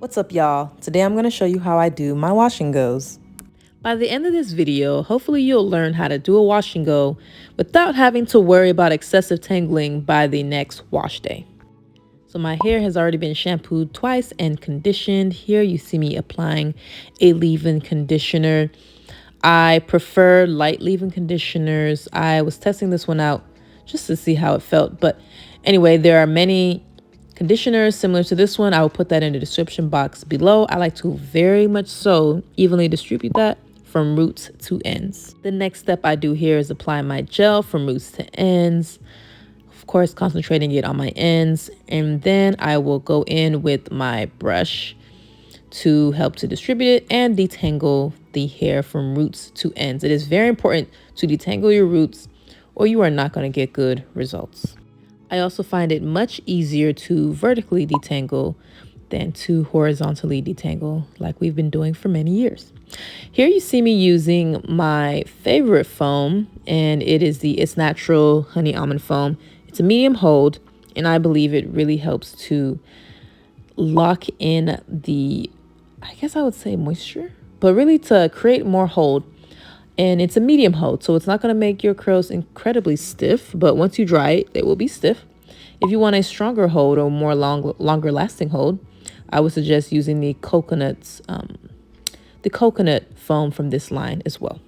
What's up, y'all? Today I'm going to show you how I do my wash and goes. By the end of this video, hopefully you'll learn how to do a wash and go without having to worry about excessive tangling by the next wash day. So my hair has already been shampooed twice and conditioned. Here you see me applying a leave-in conditioner. I prefer light leave-in conditioners. I was testing this one out just to see how it felt. But anyway, there are many conditioners similar to this one. I will put that in the description box below. I like to very much so evenly distribute that from roots to ends. The next step I do here is apply my gel from roots to ends. Of course, concentrating it on my ends. And then I will go in with my brush to help to distribute it and detangle the hair from roots to ends. It is very important to detangle your roots or you are not going to get good results. I also find it much easier to vertically detangle than to horizontally detangle like we've been doing for many years. Here you see me using my favorite foam, and it is the It's Natural Honey Almond Foam. It's a medium hold, and I believe it really helps to lock in the, I guess I would say moisture, but really to create more hold. And it's a medium hold, so it's not going to make your curls incredibly stiff, but once you dry it, they will be stiff. If you want a stronger hold or more longer lasting hold, I would suggest using the coconut foam from this line as well.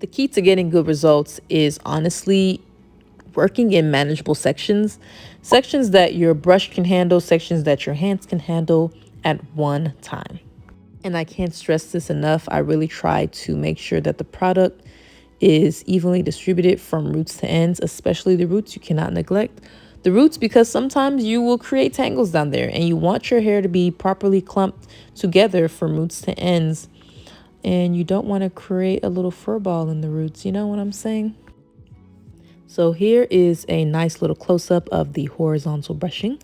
The key to getting good results is honestly working in manageable sections that your brush can handle, sections that your hands can handle at one time. And I can't stress this enough. I really try to make sure that the product is evenly distributed from roots to ends, especially the roots. You cannot neglect the roots because sometimes you will create tangles down there and you want your hair to be properly clumped together from roots to ends. And you don't want to create a little fur ball in the roots. You know what I'm saying? So here is a nice little close-up of the horizontal brushing.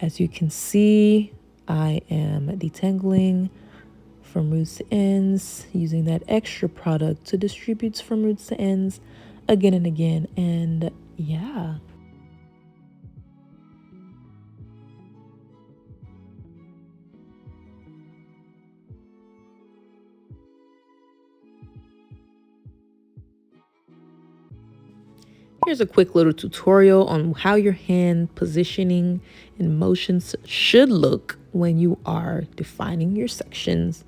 As you can see, I am detangling from roots to ends, using that extra product to distribute from roots to ends again and again. And yeah. Here's a quick little tutorial on how your hand positioning and motions should look when you are defining your sections.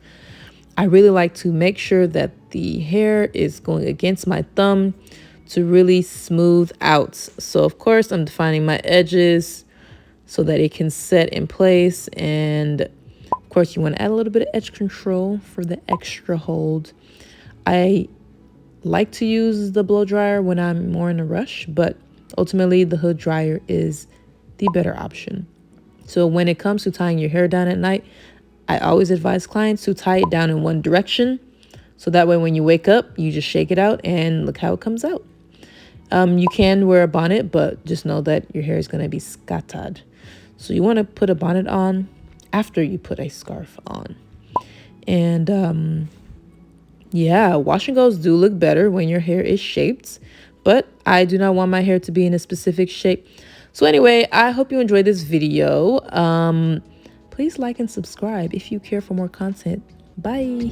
I really like to make sure that the hair is going against my thumb to really smooth out. So of course I'm defining my edges so that it can set in place. And of course you want to add a little bit of edge control for the extra hold. I like to use the blow dryer when I'm more in a rush, but ultimately the hood dryer is the better option. So when it comes to tying your hair down at night, I always advise clients to tie it down in one direction. So that way when you wake up, you just shake it out and look how it comes out. You can wear a bonnet, but just know that your hair is going to be scattered. So you want to put a bonnet on after you put a scarf on. And yeah, wash and goes do look better when your hair is shaped, but I do not want my hair to be in a specific shape. So anyway, I hope you enjoyed this video. Please like and subscribe if you care for more content. Bye.